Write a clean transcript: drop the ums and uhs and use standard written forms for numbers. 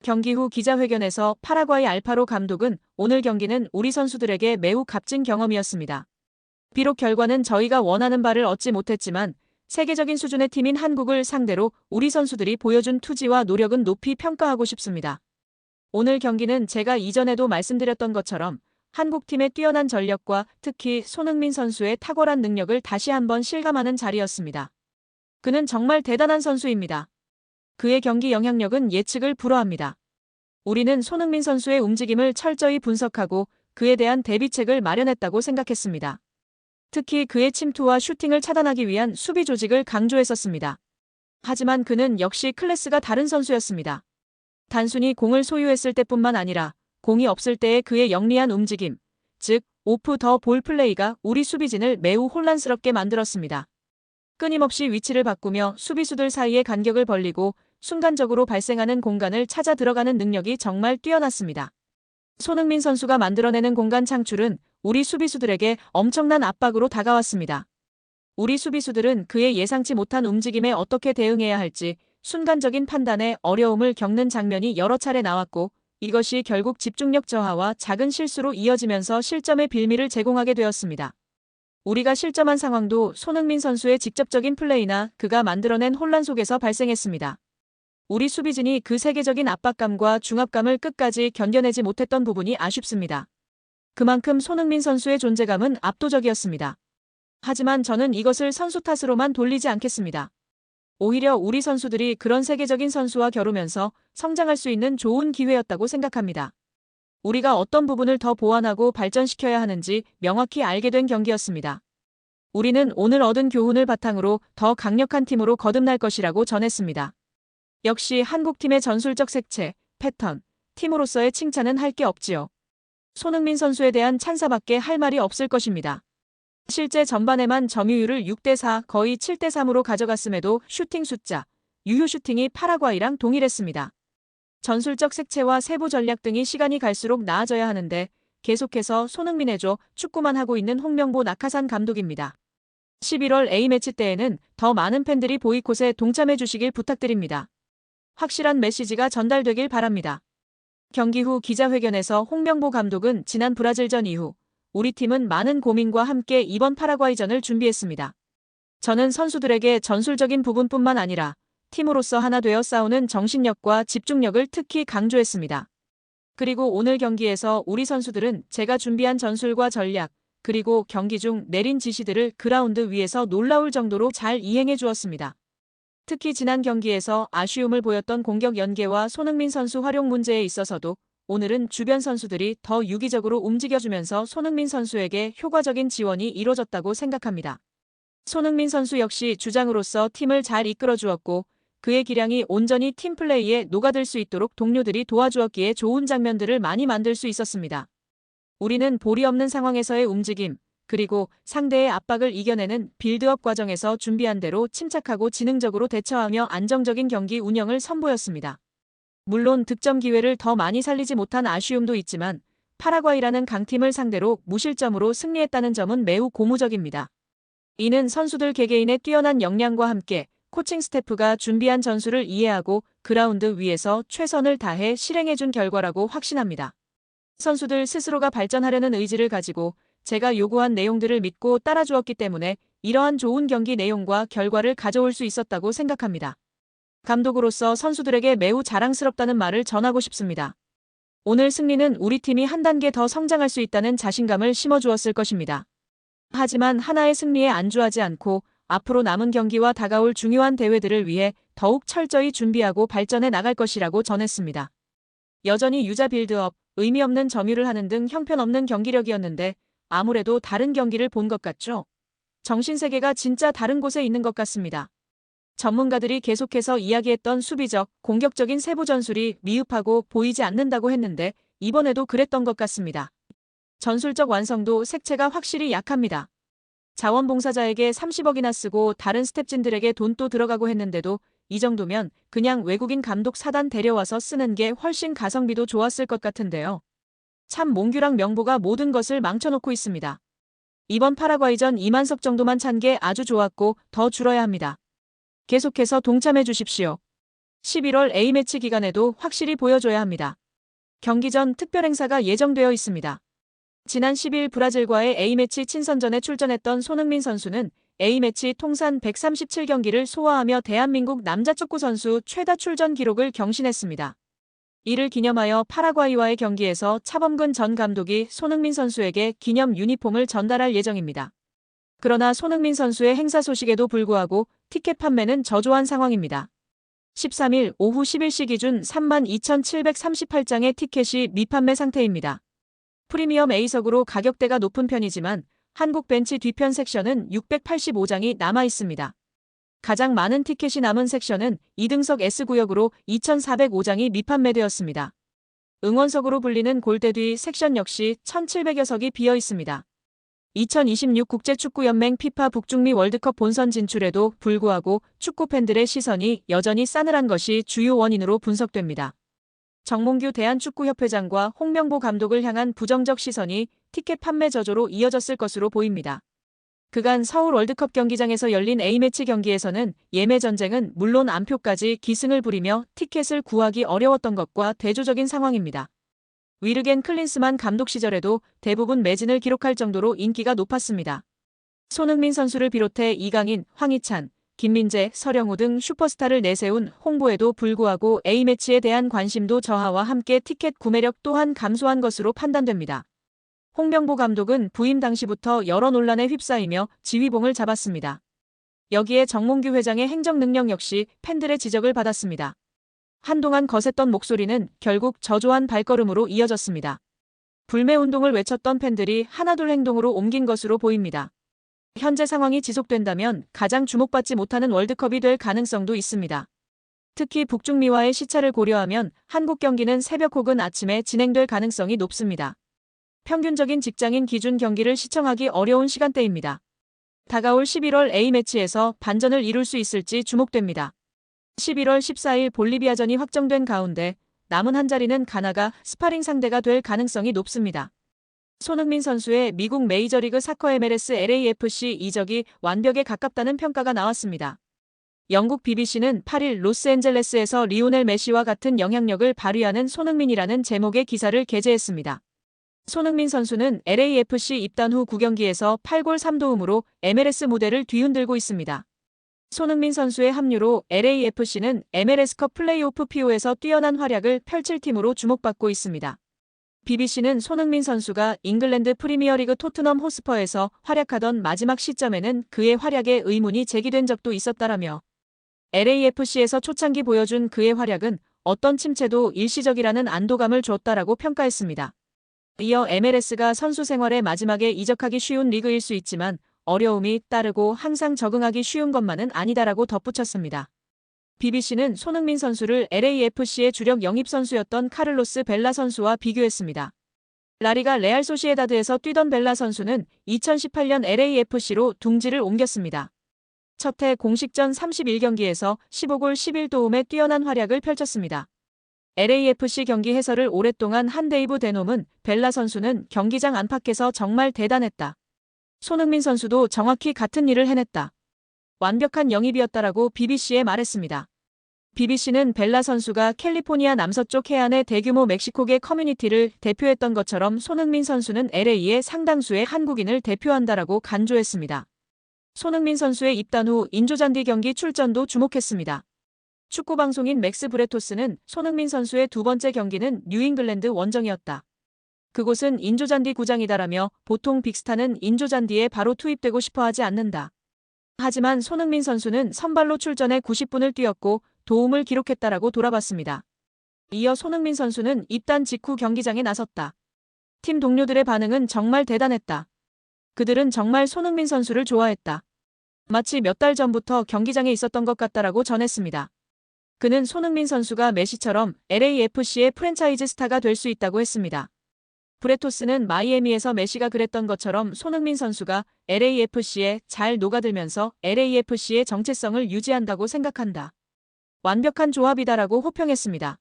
경기 후 기자회견에서 파라과이 알파로 감독은 오늘 경기는 우리 선수들에게 매우 값진 경험이었습니다. 비록 결과는 저희가 원하는 바를 얻지 못했지만 세계적인 수준의 팀인 한국을 상대로 우리 선수들이 보여준 투지와 노력은 높이 평가하고 싶습니다. 오늘 경기는 제가 이전에도 말씀드렸던 것처럼 한국팀의 뛰어난 전력과 특히 손흥민 선수의 탁월한 능력을 다시 한번 실감하는 자리였습니다. 그는 정말 대단한 선수입니다. 그의 경기 영향력은 예측을 불허합니다. 우리는 손흥민 선수의 움직임을 철저히 분석하고 그에 대한 대비책을 마련했다고 생각했습니다. 특히 그의 침투와 슈팅을 차단하기 위한 수비 조직을 강조했었습니다. 하지만 그는 역시 클래스가 다른 선수였습니다. 단순히 공을 소유했을 때뿐만 아니라 공이 없을 때의 그의 영리한 움직임, 즉 오프 더 볼 플레이가 우리 수비진을 매우 혼란스럽게 만들었습니다. 끊임없이 위치를 바꾸며 수비수들 사이의 간격을 벌리고 순간적으로 발생하는 공간을 찾아 들어가는 능력이 정말 뛰어났습니다. 손흥민 선수가 만들어내는 공간 창출은 우리 수비수들에게 엄청난 압박으로 다가왔습니다. 우리 수비수들은 그의 예상치 못한 움직임에 어떻게 대응해야 할지 순간적인 판단에 어려움을 겪는 장면이 여러 차례 나왔고 이것이 결국 집중력 저하와 작은 실수로 이어지면서 실점의 빌미를 제공하게 되었습니다. 우리가 실점한 상황도 손흥민 선수의 직접적인 플레이나 그가 만들어낸 혼란 속에서 발생했습니다. 우리 수비진이 그 세계적인 압박감과 중압감을 끝까지 견뎌내지 못했던 부분이 아쉽습니다. 그만큼 손흥민 선수의 존재감은 압도적이었습니다. 하지만 저는 이것을 선수 탓으로만 돌리지 않겠습니다. 오히려 우리 선수들이 그런 세계적인 선수와 겨루면서 성장할 수 있는 좋은 기회였다고 생각합니다. 우리가 어떤 부분을 더 보완하고 발전시켜야 하는지 명확히 알게 된 경기였습니다. 우리는 오늘 얻은 교훈을 바탕으로 더 강력한 팀으로 거듭날 것이라고 전했습니다. 역시 한국팀의 전술적 색채, 패턴, 팀으로서의 칭찬은 할 게 없지요. 손흥민 선수에 대한 찬사밖에 할 말이 없을 것입니다. 실제 전반에만 점유율을 6대4 거의 7대3으로 가져갔음에도 슈팅 숫자, 유효 슈팅이 파라과이랑 동일했습니다. 전술적 색채와 세부 전략 등이 시간이 갈수록 나아져야 하는데 계속해서 손흥민의 조 축구만 하고 있는 홍명보 낙하산 감독입니다. 11월 A매치 때에는 더 많은 팬들이 보이콧에 동참해 주시길 부탁드립니다. 확실한 메시지가 전달되길 바랍니다. 경기 후 기자회견에서 홍명보 감독은 지난 브라질전 이후 우리 팀은 많은 고민과 함께 이번 파라과이전을 준비했습니다. 저는 선수들에게 전술적인 부분뿐만 아니라 팀으로서 하나 되어 싸우는 정신력과 집중력을 특히 강조했습니다. 그리고 오늘 경기에서 우리 선수들은 제가 준비한 전술과 전략, 그리고 경기 중 내린 지시들을 그라운드 위에서 놀라울 정도로 잘 이행해 주었습니다. 특히 지난 경기에서 아쉬움을 보였던 공격 연계와 손흥민 선수 활용 문제에 있어서도 오늘은 주변 선수들이 더 유기적으로 움직여주면서 손흥민 선수에게 효과적인 지원이 이뤄졌다고 생각합니다. 손흥민 선수 역시 주장으로서 팀을 잘 이끌어주었고 그의 기량이 온전히 팀 플레이에 녹아들 수 있도록 동료들이 도와주었기에 좋은 장면들을 많이 만들 수 있었습니다. 우리는 볼이 없는 상황에서의 움직임, 그리고 상대의 압박을 이겨내는 빌드업 과정에서 준비한 대로 침착하고 지능적으로 대처하며 안정적인 경기 운영을 선보였습니다. 물론 득점 기회를 더 많이 살리지 못한 아쉬움도 있지만 파라과이라는 강팀을 상대로 무실점으로 승리했다는 점은 매우 고무적입니다. 이는 선수들 개개인의 뛰어난 역량과 함께 코칭 스태프가 준비한 전술을 이해하고 그라운드 위에서 최선을 다해 실행해준 결과라고 확신합니다. 선수들 스스로가 발전하려는 의지를 가지고 제가 요구한 내용들을 믿고 따라주었기 때문에 이러한 좋은 경기 내용과 결과를 가져올 수 있었다고 생각합니다. 감독으로서 선수들에게 매우 자랑스럽다는 말을 전하고 싶습니다. 오늘 승리는 우리 팀이 한 단계 더 성장할 수 있다는 자신감을 심어주었을 것입니다. 하지만 하나의 승리에 안주하지 않고 앞으로 남은 경기와 다가올 중요한 대회들을 위해 더욱 철저히 준비하고 발전해 나갈 것이라고 전했습니다. 여전히 유자 빌드업, 의미 없는 점유를 하는 등 형편없는 경기력이었는데 아무래도 다른 경기를 본 것 같죠? 정신세계가 진짜 다른 곳에 있는 것 같습니다. 전문가들이 계속해서 이야기했던 수비적, 공격적인 세부 전술이 미흡하고 보이지 않는다고 했는데 이번에도 그랬던 것 같습니다. 전술적 완성도 색채가 확실히 약합니다. 자원봉사자에게 30억이나 쓰고 다른 스텝진들에게 돈도 들어가고 했는데도 이 정도면 그냥 외국인 감독 사단 데려와서 쓰는 게 훨씬 가성비도 좋았을 것 같은데요. 참 몽규랑 명보가 모든 것을 망쳐놓고 있습니다. 이번 파라과이전 2만석 정도만 찬 게 아주 좋았고 더 줄어야 합니다. 계속해서 동참해 주십시오. 11월 A매치 기간에도 확실히 보여줘야 합니다. 경기 전 특별 행사가 예정되어 있습니다. 지난 10일 브라질과의 A매치 친선전에 출전했던 손흥민 선수는 A매치 통산 137경기를 소화하며 대한민국 남자축구 선수 최다 출전 기록을 경신했습니다. 이를 기념하여 파라과이와의 경기에서 차범근 전 감독이 손흥민 선수에게 기념 유니폼을 전달할 예정입니다. 그러나 손흥민 선수의 행사 소식에도 불구하고 티켓 판매는 저조한 상황입니다. 13일 오후 11시 기준 32,738장의 티켓이 미판매 상태입니다. 프리미엄 A석으로 가격대가 높은 편이지만 한국 벤치 뒤편 섹션은 685장이 남아 있습니다. 가장 많은 티켓이 남은 섹션은 2등석 S구역으로 2,405장이 미판매되었습니다. 응원석으로 불리는 골대 뒤 섹션 역시 1,700여 석이 비어 있습니다. 2026 국제축구연맹 피파 북중미 월드컵 본선 진출에도 불구하고 축구 팬들의 시선이 여전히 싸늘한 것이 주요 원인으로 분석됩니다. 정몽규 대한축구협회장과 홍명보 감독을 향한 부정적 시선이 티켓 판매 저조로 이어졌을 것으로 보입니다. 그간 서울 월드컵 경기장에서 열린 A매치 경기에서는 예매 전쟁은 물론 안표까지 기승을 부리며 티켓을 구하기 어려웠던 것과 대조적인 상황입니다. 위르겐 클린스만 감독 시절에도 대부분 매진을 기록할 정도로 인기가 높았습니다. 손흥민 선수를 비롯해 이강인, 황희찬, 김민재, 서령우 등 슈퍼스타를 내세운 홍보에도 불구하고 A매치에 대한 관심도 저하와 함께 티켓 구매력 또한 감소한 것으로 판단됩니다. 홍명보 감독은 부임 당시부터 여러 논란에 휩싸이며 지휘봉을 잡았습니다. 여기에 정몽규 회장의 행정 능력 역시 팬들의 지적을 받았습니다. 한동안 거셌던 목소리는 결국 저조한 발걸음으로 이어졌습니다. 불매운동을 외쳤던 팬들이 하나둘 행동으로 옮긴 것으로 보입니다. 현재 상황이 지속된다면 가장 주목받지 못하는 월드컵이 될 가능성도 있습니다. 특히 북중미와의 시차를 고려하면 한국 경기는 새벽 혹은 아침에 진행될 가능성이 높습니다. 평균적인 직장인 기준 경기를 시청하기 어려운 시간대입니다. 다가올 11월 A매치에서 반전을 이룰 수 있을지 주목됩니다. 11월 14일 볼리비아전이 확정된 가운데 남은 한 자리는 가나가 스파링 상대가 될 가능성이 높습니다. 손흥민 선수의 미국 메이저리그 사커 MLS LAFC 이적이 완벽에 가깝다는 평가가 나왔습니다. 영국 BBC는 8일 로스앤젤레스에서 리오넬 메시와 같은 영향력을 발휘하는 손흥민이라는 제목의 기사를 게재했습니다. 손흥민 선수는 LAFC 입단 후 9경기에서 8골 3도움으로 MLS 무대를 뒤흔들고 있습니다. 손흥민 선수의 합류로 LAFC는 MLS컵 플레이오프 PO에서 뛰어난 활약을 펼칠 팀으로 주목받고 있습니다. BBC는 손흥민 선수가 잉글랜드 프리미어리그 토트넘 호스퍼에서 활약하던 마지막 시점에는 그의 활약에 의문이 제기된 적도 있었다라며 LAFC에서 초창기 보여준 그의 활약은 어떤 침체도 일시적이라는 안도감을 줬다라고 평가했습니다. 이어 MLS가 선수 생활의 마지막에 이적하기 쉬운 리그일 수 있지만 어려움이 따르고 항상 적응하기 쉬운 것만은 아니다라고 덧붙였습니다. BBC는 손흥민 선수를 LAFC의 주력 영입 선수였던 카를로스 벨라 선수와 비교했습니다. 라리가 레알 소시에다드에서 뛰던 벨라 선수는 2018년 LAFC로 둥지를 옮겼습니다. 첫해 공식전 31경기에서 15골 11도움의 뛰어난 활약을 펼쳤습니다. LAFC 경기 해설을 오랫동안 한 데이브 데놈은 벨라 선수는 경기장 안팎에서 정말 대단했다. 손흥민 선수도 정확히 같은 일을 해냈다. 완벽한 영입이었다라고 BBC에 말했습니다. BBC는 벨라 선수가 캘리포니아 남서쪽 해안의 대규모 멕시코계 커뮤니티를 대표했던 것처럼 손흥민 선수는 LA의 상당수의 한국인을 대표한다라고 간조했습니다. 손흥민 선수의 입단 후 인조잔디 경기 출전도 주목했습니다. 축구방송인 맥스 브레토스는 손흥민 선수의 두 번째 경기는 뉴잉글랜드 원정이었다. 그곳은 인조잔디 구장이다라며 보통 빅스타는 인조잔디에 바로 투입되고 싶어 하지 않는다. 하지만 손흥민 선수는 선발로 출전해 90분을 뛰었고 도움을 기록했다라고 돌아봤습니다. 이어 손흥민 선수는 입단 직후 경기장에 나섰다. 팀 동료들의 반응은 정말 대단했다. 그들은 정말 손흥민 선수를 좋아했다. 마치 몇 달 전부터 경기장에 있었던 것 같다라고 전했습니다. 그는 손흥민 선수가 메시처럼 LAFC의 프랜차이즈 스타가 될 수 있다고 했습니다. 브레토스는 마이애미에서 메시가 그랬던 것처럼 손흥민 선수가 LAFC에 잘 녹아들면서 LAFC의 정체성을 유지한다고 생각한다. 완벽한 조합이다라고 호평했습니다.